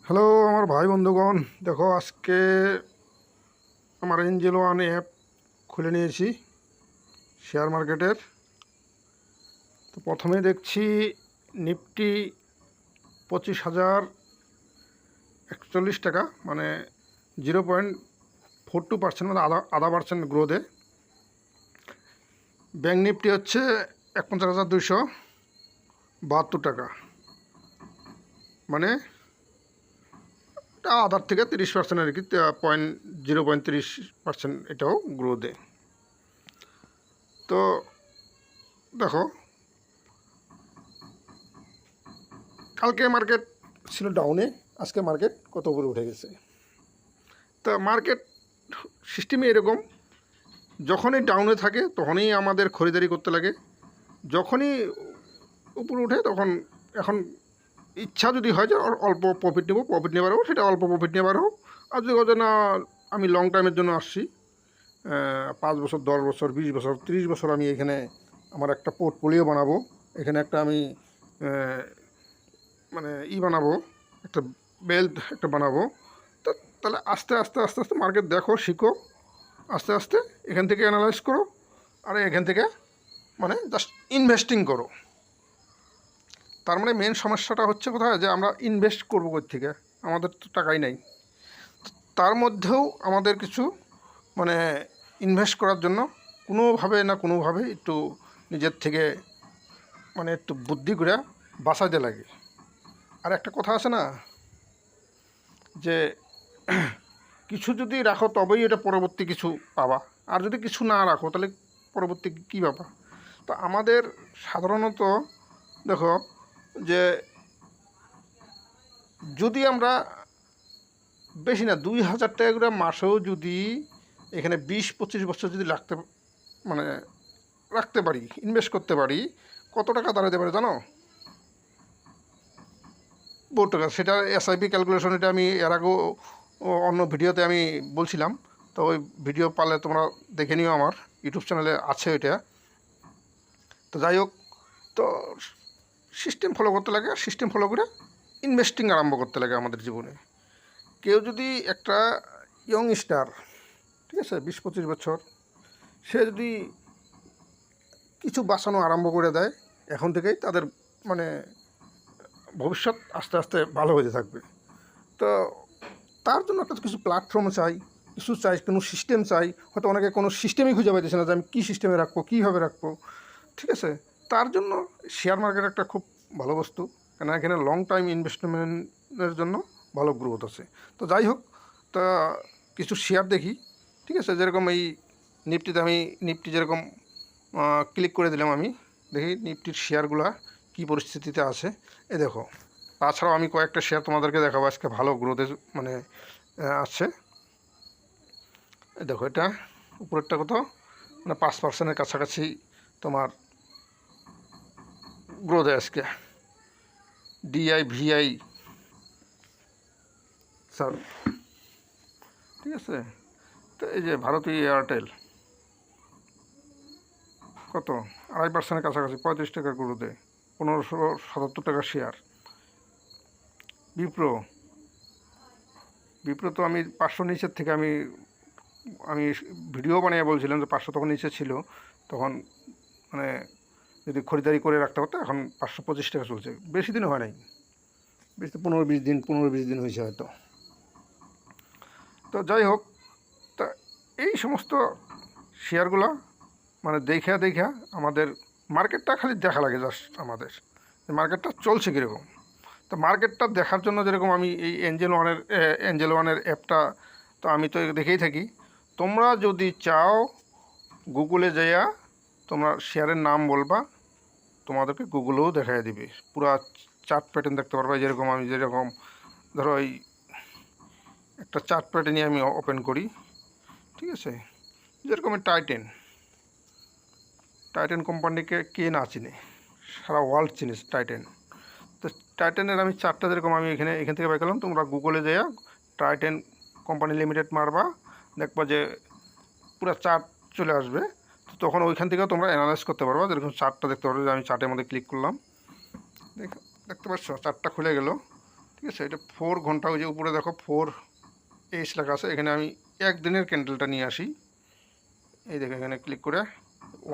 Hello আমার ভাই বন্ধুগণ, দেখো আজকে আমার এঞ্জেল ওয়ান অ্যাপ খুলে নিয়েছি শেয়ার মার্কেটের। তো প্রথমে দেখছি নিফটি 25,041 টাকা, মানে 0.42%, মানে আধা পার্সেন্ট গ্রোথে। ব্যাঙ্ক নিফটি হচ্ছে 51,272 টাকা, মানে আধার থেকে 30% আর কি, 0.30% এটাও গ্রোথে। তো দেখো, কালকে মার্কেট ছিল ডাউনে, আজকে মার্কেট কত উপরে উঠে গেছে। তা মার্কেট সিস্টেমে এরকম, যখনই ডাউনে থাকে তখনই আমাদের খরিদারি করতে লাগে, যখনই উপরে উঠে তখন এখন ইচ্ছা যদি হয় যে অল্প প্রফিট নেবো, প্রফিট নেবার হোক, সেটা অল্প প্রফিট নেবার হোক। আর যদি না আমি লং টাইমের জন্য আসছি, 5 বছর, 10 বছর, 20 বছর, 30 বছর আমি এখানে আমার একটা পোর্টফোলিও বানাবো, এখানে একটা আমি মানে বানাবো, একটা বেল্ট একটা বানাবো। তো তাহলে আস্তে আস্তে আস্তে আস্তে মার্কেট দেখো, শিখো, আস্তে আস্তে এখান থেকে অ্যানালাইজ করো, আর এখান থেকে মানে জাস্ট ইনভেস্টিং করো। তার মানে মেন সমস্যাটা হচ্ছে কোথায়, যে আমরা ইনভেস্ট করবো কোথা থেকে, আমাদের তো টাকাই নাই। তার মধ্যেও আমাদের কিছু মানে ইনভেস্ট করার জন্য কোনোভাবে না কোনোভাবে একটু নিজের থেকে মানে একটু বুদ্ধি করে বাঁচাইতে লাগে। আর একটা কথা আছে না, যে কিছু যদি রাখো তবেই এটা পরবর্তী কিছু পাবা, আর যদি কিছু না রাখো তাহলে পরবর্তী কী পাবা। তো আমাদের সাধারণত দেখো, যে যদি আমরা বেশি না 2,000 টাকা করে মাসেও যদি এখানে 20-25 বছর যদি মানে রাখতে পারি, ইনভেস্ট করতে পারি, কত টাকা দাঁড়াতে পারে জানো? বহু টাকা। সেটা এসআইপি ক্যালকুলেশন, এটা আমি এর আগেও অন্য ভিডিওতে আমি বলছিলাম। তো ওই ভিডিও পারলে তোমরা দেখে নিও, আমার ইউটিউব চ্যানেলে আছে ওইটা। তো যাই হোক, তো সিস্টেম ফলো করতে লাগে, সিস্টেম ফলো করে ইনভেস্টিং আরম্ভ করতে লাগে আমাদের জীবনে। কেউ যদি একটা ইয়ং স্টার, ঠিক আছে, 20-25 বছর, সে যদি কিছু বাঁচানো আরম্ভ করে দেয় এখন থেকেই, তাদের মানে ভবিষ্যৎ আস্তে আস্তে ভালো হতে থাকবে। তো তার জন্য একটা কিছু প্ল্যাটফর্ম চাই, কিছু চাই, কোনো সিস্টেম চাই। হয়তো অনেকে কোনো সিস্টেমই খুঁজে পাইতেছে না যে আমি কী সিস্টেমে রাখবো, কীভাবে রাখবো, ঠিক আছে। তার জন্য শেয়ার মার্কেট একটা খুব ভালো বস্তু, কেন এখানে লং টাইম ইনভেস্টমেন্টের জন্য ভালো গ্রোথ আছে। তো যাই হোক, তা কিছু শেয়ার দেখি, ঠিক আছে। যেরকম এই নিফটিতে, আমি নিফটি যেরকম ক্লিক করে দিলাম, আমি দেখি নিফটির শেয়ারগুলো কী পরিস্থিতিতে আছে। এ দেখো, তাছাড়াও আমি কয়েকটা শেয়ার তোমাদেরকে দেখাবো আজকে ভালো গ্রোথে মানে আছে। দেখো, এটা উপরেরটা কত, মানে 5%-এর কাছাকাছি তোমার গ্রোথে আজকে। DIVI স্যার, ঠিক আছে। তো এই যে ভারতীয় এয়ারটেল, কত, 2.5%-এর কাছাকাছি, 35 টাকা গ্রোথে, 1577 টাকা শেয়ার। বিপ্রো, বিপ্রো তো আমি 500 নিচের থেকে আমি আমি ভিডিও বানিয়ে বলছিলাম যে 500 তখন নিচে ছিল, তখন মানে যদি খরিদারি করে রাখতে হতো। এখন 525 টাকা চলছে, বেশি দিন হয় নাই, বেশি 15-20 দিন হয়েছে হয়তো। তো যাই হোক, তা এই সমস্ত শেয়ারগুলো মানে দেখা দেখা আমাদের মার্কেটটা খালি দেখা লাগে, জাস্ট আমাদের মার্কেটটা চলছে কীরকম। তো মার্কেটটা দেখার জন্য যেরকম আমি এই এঞ্জেল ওয়ানের অ্যাপটা, তো আমি তো দেখেই থাকি। তোমরা যদি চাও, গুগলে যাইয়া তোমরা শেয়ারের নাম বলবা, তোমাদেরকে গুগলেও দেখাই দিবে, পুরা চার্ট প্যাটার্ন দেখতে পারবা। যেরকম আমি যেরকম ধরো এই একটা চার্ট প্যাটার্নই আমি ওপেন করি, ঠিক আছে। যেরকম টাইটেন কোম্পানিকে কে না চিনে, সারা ওয়ার্ল্ড চিনিস টাইটেন। তো টাইটেনের আমি চার্টটা যেরকম আমি এখান থেকে পাইলাম, তোমরা গুগলে যাইয়া টাইটেন কোম্পানি লিমিটেড মারবা, দেখবা যে পুরো চার্ট চলে আসবে। তো তখন ওইখান থেকে তোমরা অ্যানালাইজ করতে পারবা। যেরকম চার্টটা দেখতে পারবে, যে আমি চার্টের মধ্যে ক্লিক করলাম, দেখতে পাচ্ছ চার্টটা খুলে গেল, ঠিক আছে। এটা 4 ঘন্টা, ওই যে উপরে দেখো 4 লেখা আছে, এখানে আমি একদিনের ক্যান্ডেলটা নিয়ে আসি। এই দেখো এখানে ক্লিক করে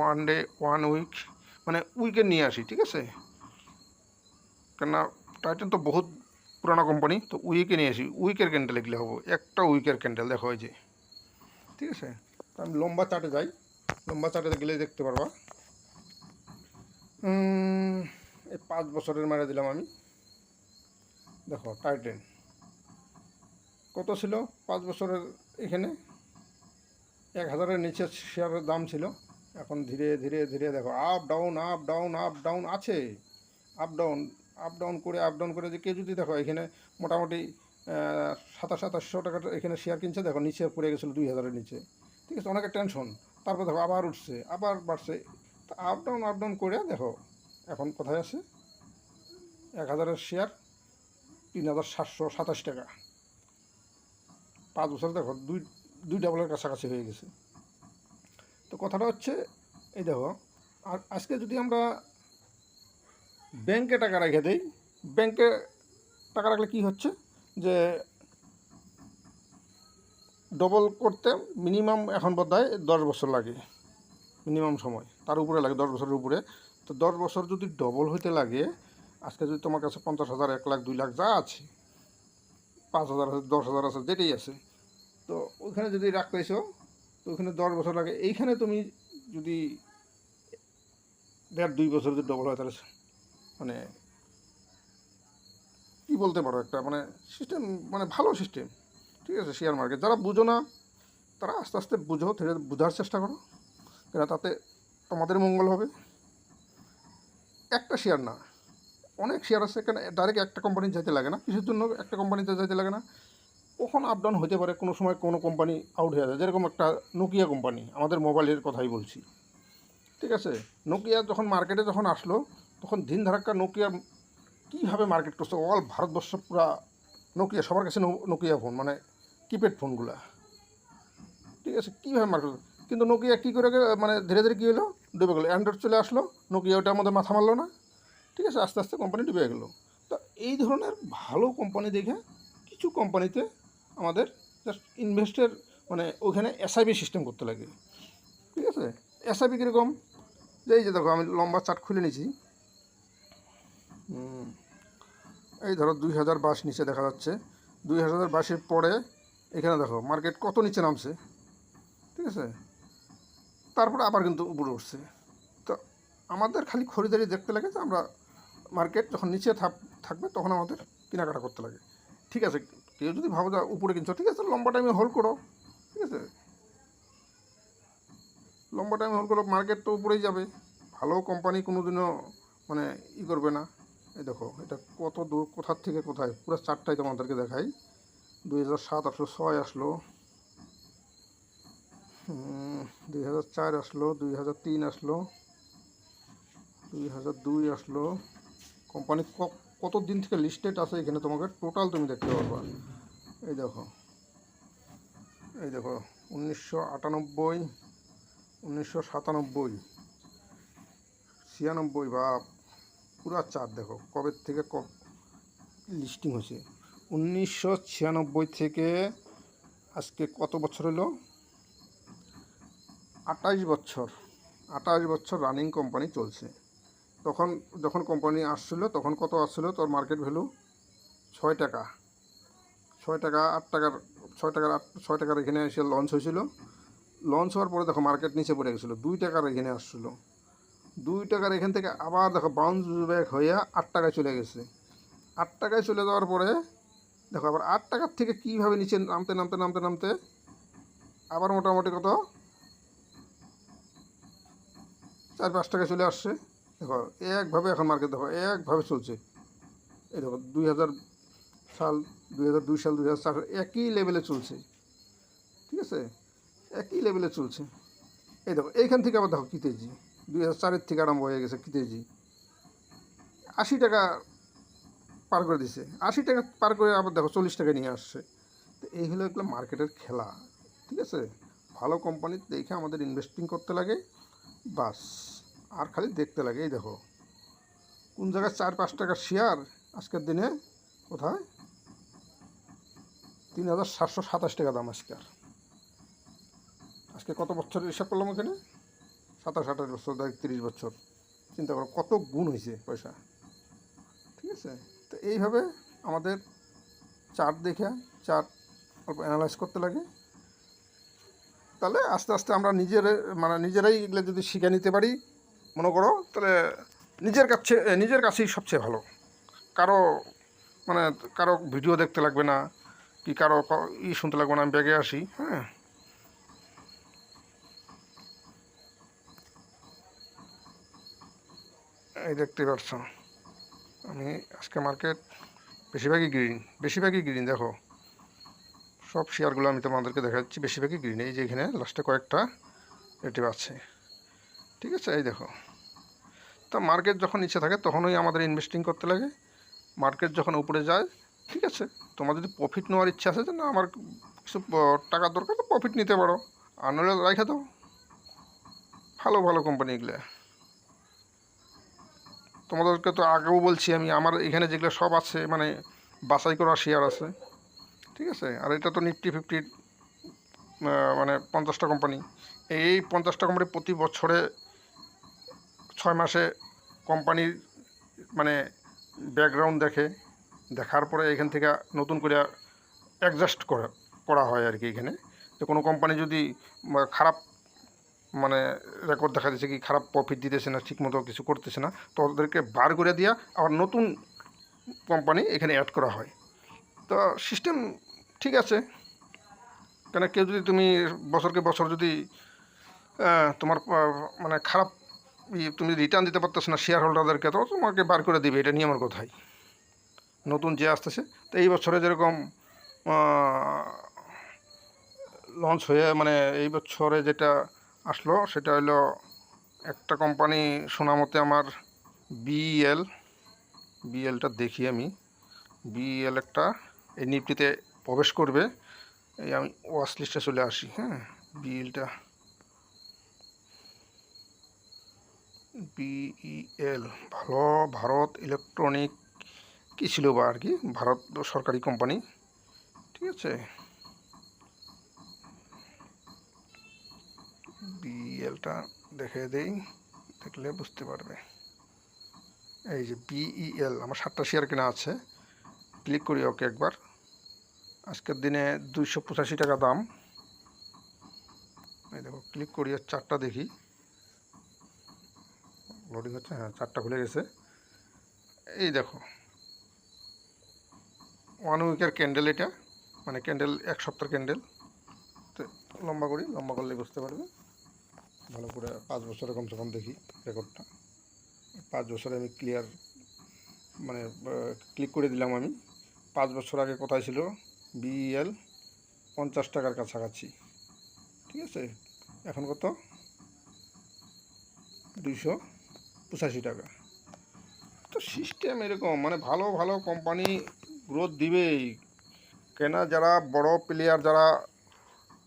1 ডে 1 উইক মানে উইকের নিয়ে আসি, ঠিক আছে। কেননা টাইটান তো বহুত পুরানো কোম্পানি, তো উইকে নিয়ে আসি, উইকের ক্যান্ডেল এগুলো হবো, একটা উইকের ক্যান্ডেল দেখো এই যে, ঠিক আছে। তো আমি লম্বা চার্টে যাই, লম্বা চার্টে গেলে দেখতে পারবা। এই 5 বছরের মেরে দিলাম আমি। দেখো টাইটান কত ছিল 5 বছরের, এখানে 1000-এর নিচে শেয়ারের দাম ছিল। এখন ধীরে ধীরে ধীরে দেখো up down up down up down আছে, আপ ডাউন আপ ডাউন করে আপ ডাউন করে, যে কেউ যদি দেখো এখানে মোটামুটি 2700-2800 টাকার এখানে শেয়ার কিনছে, দেখো নিচে পড়ে গেছিলো 2000-এর নিচে, ঠিক আছে। অনেকের টেনশন, তারপর দেখো আবার উঠছে আবার বাড়ছে, তো আপ ডাউন করে দেখো এখন কোথায় আছে, 1000-এর শেয়ার 3727 টাকা। 5 বছর দেখো দুই ডাবলের কাছাকাছি হয়ে গেছে। তো কথাটা হচ্ছে এই দেখো, আর আজকে যদি আমরা ব্যাংকে টাকা রেখে দিই, ব্যাংকে টাকা রাখলে কি হচ্ছে যে ডবল করতে মিনিমাম এখন বোধহয় 10 বছর লাগে, মিনিমাম সময় তার উপরে লাগে, 10 বছরের উপরে। তো 10 বছর যদি ডবল হইতে লাগে, আজকে যদি তোমার কাছে 50,000, 1 লাখ, 2 লাখ যা আছে, 5,000 আছে, 10,000 আছে, যেটাই আছে, তো ওইখানে যদি রাখতেছো, তো ওইখানে 10 বছর লাগে। এইখানে তুমি যদি 1.5-2 বছর যদি ডবল হয়, তাহলে মানে কী বলতে পারো, একটা মানে সিস্টেম, মানে ভালো সিস্টেম, ঠিক আছে। শেয়ার মার্কেট যারা বুঝো না, তারা আস্তে আস্তে বুঝো, ধীরে বোঝার চেষ্টা করো, কেন তাতে তোমাদের মঙ্গল হবে। একটা শেয়ার না, অনেক শেয়ার আছে, কেন ডাইরেক্ট একটা কোম্পানি যেতে লাগে না, কিসের জন্য একটা কোম্পানিতে যেতে লাগে না, কখন আপ ডাউন হতে পারে, কোনো সময় কোনো কোম্পানি আউট হয়ে যায়, যেরকম একটা নোকিয়া কোম্পানি, আমাদের মোবাইলের কথাই বলছি, ঠিক আছে। নোকিয়া যখন মার্কেটে যখন আসলো, তখন দিন ধারাক্কা নোকিয়া কীভাবে মার্কেট করছে, অল ভারতবর্ষ পুরা নোকিয়া, সবার কাছে নোকিয়া ফোন, মানে কিপ্যাড ফোনগুলা, ঠিক আছে, কীভাবে মার্কেট। কিন্তু নোকিয়া কী করে মানে ধীরে ধীরে কী হলো, ডুবে গেলো। অ্যান্ড্রয়েড চলে আসলো, নোকিয়া ওটা আমাদের মাথা মারলো না, ঠিক আছে, আস্তে আস্তে কোম্পানি ডুবে গেলো। তো এই ধরনের ভালো কোম্পানি দেখে কিছু কোম্পানিতে আমাদের জাস্ট ইনভেস্টের, মানে ওখানে এসআইপি সিস্টেম করতে লাগে, ঠিক আছে। এসআইপি কীরকম, যে এই যে দেখো আমি লম্বা চার্ট খুলে নিয়েছি, এই ধরো 2022 নিচে দেখা যাচ্ছে, 2022-এর পরে এখানে দেখো মার্কেট কত নিচে নামছে, ঠিক আছে, তারপরে আবার কিন্তু উপরে উঠছে। তো আমাদের খালি খরিদারি দেখতে লাগে যে আমরা মার্কেট যখন নিচে থাকবে তখন আমাদের কেনাকাটা করতে লাগে, ঠিক আছে। কেউ যদি ভাবো যে উপরে কিনছো, ঠিক আছে, লম্বা টাইমে হোল্ড করো, ঠিক আছে, লম্বা টাইমে হোল্ড করো, মার্কেট তো উপরেই যাবে। ভালো কোম্পানি কোনো দিনও মানে করবে না। এই দেখো এটা কত দূর, কোথার থেকে কোথায়, পুরো চারটাই তোমাদেরকে দেখাই। 2007 আসলো, 6 আসলো, 2004 আসলো, 2003 আসলো, 2002 আসলো। কোম্পানি কত দিন থেকে লিস্টেড আছে এখানে তোমাকে টোটাল তুমি দেখতে পারবা। এই দেখো, এই দেখো 1998, 1997, 96, বা পুরা চার দেখো কবে থেকে লিস্টিং হয়েছে। 1996 থেকে আজকে কত বছর হলো, 28 বছর, 28 বছর রানিং কোম্পানি চলছে। তখন যখন কোম্পানি আসছিলো তখন কত আসছিলো, তোর মার্কেট ভ্যালু 6 টাকা, 6 টাকা 8 টাকার, 6 টাকার এখানে এসে লঞ্চ হয়েছিল। লঞ্চ হওয়ার পরে দেখো মার্কেট নিচে পড়ে গেছিলো, 2 টাকার এখানে আসছিলো, 2 টাকার এখান থেকে আবার দেখো বাউন্স ব্যাক হইয়া 8 টাকায় চলে গেছে। 8 টাকায় চলে যাওয়ার পরে দেখো আবার 8 টাকার থেকে কীভাবে নিচে নামতে নামতে নামতে নামতে আবার মোটামুটি কত 4-5 টাকায় চলে আসছে। দেখো একভাবে এখন মার্কেট দেখো একভাবে চলছে। এই দেখো 2000 সাল, 2002 সাল, 2004 সাল একই লেভেলে চলছে, ঠিক আছে, একই লেভেলে চলছে। এই দেখো এইখান থেকে আবার দেখো কি তেজি, 2004-এর থেকে আরম্ভ হয়ে গেছে কি তেজি, 80 টাকা পার করে দিছে, 80 টাকা পার করে আবার দেখো 40 টাকা নিয়ে আসছে। তো এই হলো এগুলো মার্কেটের খেলা, ঠিক আছে। ভালো কোম্পানি দেখে আমাদের ইনভেস্টিং করতে লাগে, বাস, আর খালি দেখতে লাগে। এই দেখো কোন জায়গায় 4-5 টাকার শেয়ার আজকের দিনে কোথায় 3,727 টাকা দাম আজকে কত বছর হিসাব করলাম এখানে, 27-28 বছর, 30 বছর। চিন্তা করো কত গুণ হয়েছে পয়সা। ঠিক আছে, তো এইভাবে আমাদের চার্ট অল্প অ্যানালাইজ করতে লাগে, তাহলে আস্তে আস্তে আমরা নিজেরাই এগুলো যদি শিখে নিতে পারি, মনে করো, তাহলে নিজের কাছেই সবচেয়ে ভালো। কারো কারো ভিডিও দেখতে লাগবে না, কি কারো শুনতে লাগবে না। আমি ব্যাগে আসি, হ্যাঁ, এই দেখতে পাচ্ছ আমি আজকে মার্কেট বেশিরভাগই গ্রিন। দেখো সব শেয়ারগুলো আমি তোমাদেরকে দেখাচ্ছি, বেশিরভাগই গ্রিন। এই যে এখানে লাস্টে কয়েকটা রেটিভ আছে। ঠিক আছে, এই দেখো। তো মার্কেট যখন নিচে থাকে তখনই আমাদের ইনভেস্টিং করতে লাগে। মার্কেট যখন উপরে যায়, ঠিক আছে, তোমার যদি প্রফিট নেওয়ার ইচ্ছা আছে যে না আমার কিছু টাকার দরকার, তো প্রফিট নিতে পারো, আর নইলে রাখা দাও। ভালো ভালো কোম্পানি এগুলো, তোমাদেরকে তো আগেও বলছি আমি, আমার এখানে যেগুলো সব আছে বাছাই করা শেয়ার আছে। ঠিক আছে, আর এটা তো নিফটি 50 50টা কোম্পানি। এই 50টা কোম্পানি প্রতি বছরে 6 মাসে কোম্পানির ব্যাকগ্রাউন্ড দেখার পরে এখান থেকে নতুন করে অ্যাডজাস্ট করা হয় আর কি। এখানে যে কোনো কোম্পানি যদি খারাপ রেকর্ড দেখা দিচ্ছে, কি খারাপ প্রফিট দিতেছে না, ঠিকমতো কিছু করতেছে না, তো ওদেরকে বার করে দিয়া আবার নতুন কোম্পানি এখানে অ্যাড করা হয়। তো সিস্টেম ঠিক আছে, কেন কেউ যদি তুমি বছরকে বছর যদি তোমার খারাপ তুমি রিটার্ন দিতে পারতেছো না শেয়ার হোল্ডারদেরকে, তো তোমাকে বার করে দিবে, এটা নিয়ে আমার কোথায়। নতুন যে আসতেছে, তো এই বছরে যেরকম লঞ্চ হয়ে এই বছরে যেটা আসলো সেটা হলো একটা কোম্পানি শোনামতে আমার বিএলটা দেখি আমি। বিএল একটা এই নিফটিতে প্রবেশ করবে। এই আমি ওয়াচ লিস্টে চলে আসি, হ্যাঁ, বিইএল ভালো, ভারত ইলেকট্রনিক কী ছিল বা আর কি, ভারত সরকারি কোম্পানি। ঠিক আছে, বিএলটা দেখে দেই, দেখলে বুঝতে পারবে। এই যে বিইএল, আমার 7টা শেয়ার কেনা আছে। ক্লিক করি ওকে একবার। আজকের দিনে 285 টাকা দাম। এই দেখো, ক্লিক করি আর চারটা দেখি, লোডিং হচ্ছে, হ্যাঁ, চারটা খুলে গেছে। এই দেখো 1 উইকের ক্যান্ডেল, এটা ক্যান্ডেল 1 সপ্তাহের ক্যান্ডেল। তো লম্বা করলে বুঝতে পারবে ভালো করে। 5 বছরে কমসে কম দেখি রেকর্ডটা। 5 বছরে আমি ক্লিক করে দিলাম আমি। 5 বছর আগে কোথায় ছিল বিএল, 50 টাকার কাছাকাছি। ঠিক আছে, এখন কত, 285 টাকা। তো সিস্টেম এরকম, ভালো ভালো কোম্পানি গ্রোথ দিবেই। কেনা যারা বড় প্লেয়ার, যারা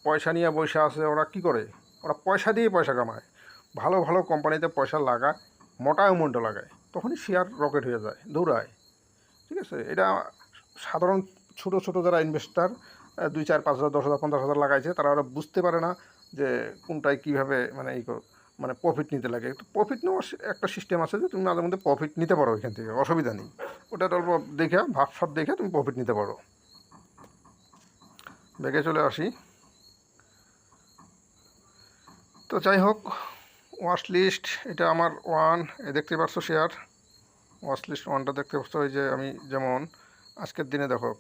পয়সা নিয়ে বসে আছে, ওরা কি করে, ওরা পয়সা দিয়ে পয়সা কামায়। ভালো ভালো কোম্পানিতে পয়সা লাগায়, মোটা অ্যামাউন্টও লাগায়, তখনই শেয়ার রকেট হয়ে যায়, দৌড়ায়। ঠিক আছে, এটা সাধারণ ছোটো যারা ইনভেস্টার 2, 4, 5 হাজার, 10 হাজার, 50 হাজার লাগাইছে, তারা ওরা বুঝতে পারে না যে কোনটায় কীভাবে প্রফিট নিতে লাগে। তো প্রফিট নেওয়ার একটা সিস্টেম আছে যে তুমি মাঝে মধ্যে প্রফিট নিতে পারো, এখান থেকে অসুবিধা নেই। ওটা অল্প দেখে ভাবসাব দেখে তুমি প্রফিট নিতে পারো। ব্যাগে চলে আসি। তো যাই হোক, ওয়াচ লিস্ট এটা আমার 1, দেখতে পাচ্ছ শেয়ার ওয়াচ লিস্ট 1টা দেখতে পাচ্ছ। এই যে আমি যেমন আজকের দিনে দেখো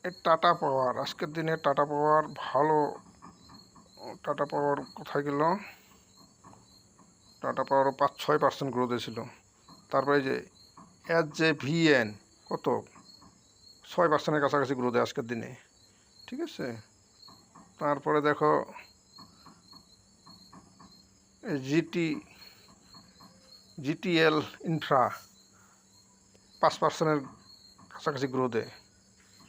এই টাটা পাওয়ার, আজকের দিনে টাটা পাওয়ার ভালো। টাটা পাওয়ার কোথায় গেল, টাটা পাওয়ারও 5-6% গ্রোথ ছিল। তারপরে যে SJVN কত, 6%-এর কাছাকাছি গ্রোথ আজকের দিনে। ঠিক আছে, তারপরে দেখো জিটিএল ইনফ্রা 5%-এর কাছাকাছি গ্রোথে।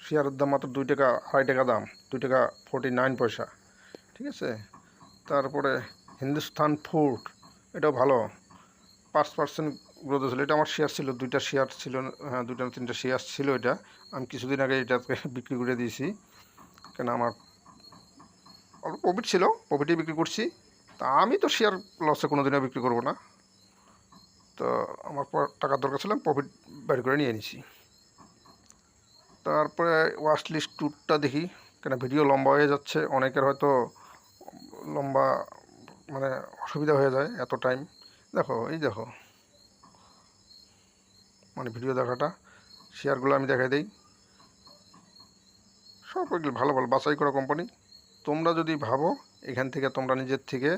শেয়ারের দাম মাত্র 2 টাকা, 2.5 টাকা দাম, 2 টাকা 49 পয়সা। ঠিক আছে, তারপরে হিন্দুস্তান ফুড, এটাও ভালো, 5% গ্রোথ ছিল। এটা আমার শেয়ার ছিল, 2টা শেয়ার ছিল, হ্যাঁ 2টা না 3টা শেয়ার ছিল। এটা আমি কিছুদিন আগে এটাকে বিক্রি করে দিয়েছি, কেন আমার অল্প প্রফিট ছিল, প্রফিটেই বিক্রি করছি। তা আমি তো শেয়ার লসে কোনো দিনও বিক্রি করবো না। তো আমার টাকার দরকার ছিল, প্রফিট বের করে নিয়ে নিছি। তারপরে ওয়াচ লিস্ট ট্যুরটা দেখি, কেন ভিডিও লম্বা হয়ে যাচ্ছে, অনেকের হয়তো লম্বা মানে অসুবিধা হয়ে যায় এত টাইম। দেখো এই দেখো, মানে ভিডিও দেখাটা, শেয়ারগুলো আমি দেখাই দিই, সব এগুলো ভালো ভালো বাছাই করা কোম্পানি। তোমরা যদি ভাবো এখান থেকে তোমরা নিজের থেকে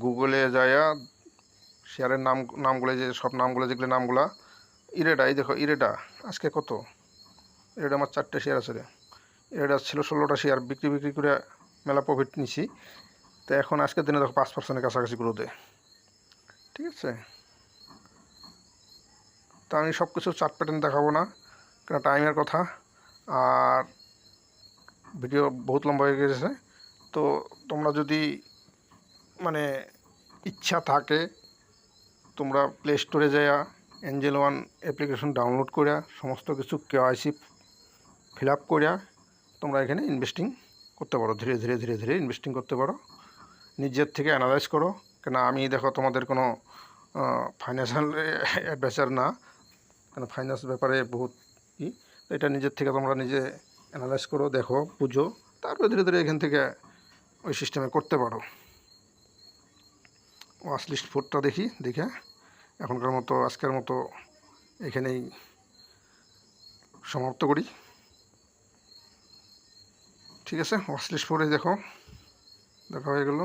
গুগলে যায়া শেয়ারের নামগুলো, যে সব নামগুলো, যেগুলো নামগুলা, ইরেডা, এই দেখো ইরেডা আজকে কত, ইরেডা আমার 4টে শেয়ার আছে রে। ইরেডা ছিল 16টা শেয়ার, বিক্রি করে মেলা প্রফিট নিছি। তো এখন আজকের দিনে দেখো 5%-এর কাছাকাছি গ্রোথে, ঠিক আছে। তো আমি সব কিছু চার্ট প্যাটার্ন দেখাবো না, কেন টাইমের কথা, আর ভিডিও বহুত লম্বা হয়ে গেছে। তো তোমরা যদি মানে ইচ্ছা থাকে, তোমরা প্লে স্টোরে যাইয়া এঞ্জেল ওয়ান অ্যাপ্লিকেশন ডাউনলোড করে সমস্ত কিছু কেওয়াইসি ফিল আপ করে তোমরা এখানে ইনভেস্টিং করতে পারো, ধীরে ধীরে ধীরে ধীরে ইনভেস্টিং করতে পারো, নিজের থেকে অ্যানালাইজ করো। কেন আমি দেখো তোমাদের কোনো ফাইন্যান্সিয়াল অ্যাডভাইসার না, কেন ফাইন্যান্স ব্যাপারে বহুত এটা নিজের থেকে তোমরা নিজে অ্যানালাইজ করো, দেখো, বুঝো, তারপরে ধীরে ধীরে এখান থেকে ওই সিস্টেমে করতে পারো। ওয়াচ লিস্ট 4টা দেখে এখনকার মতো, আজকের মতো এখানেই সমাপ্ত করি, ঠিক আছে। ওয়াচ লিস্ট 4 দেখা হয়ে গেল।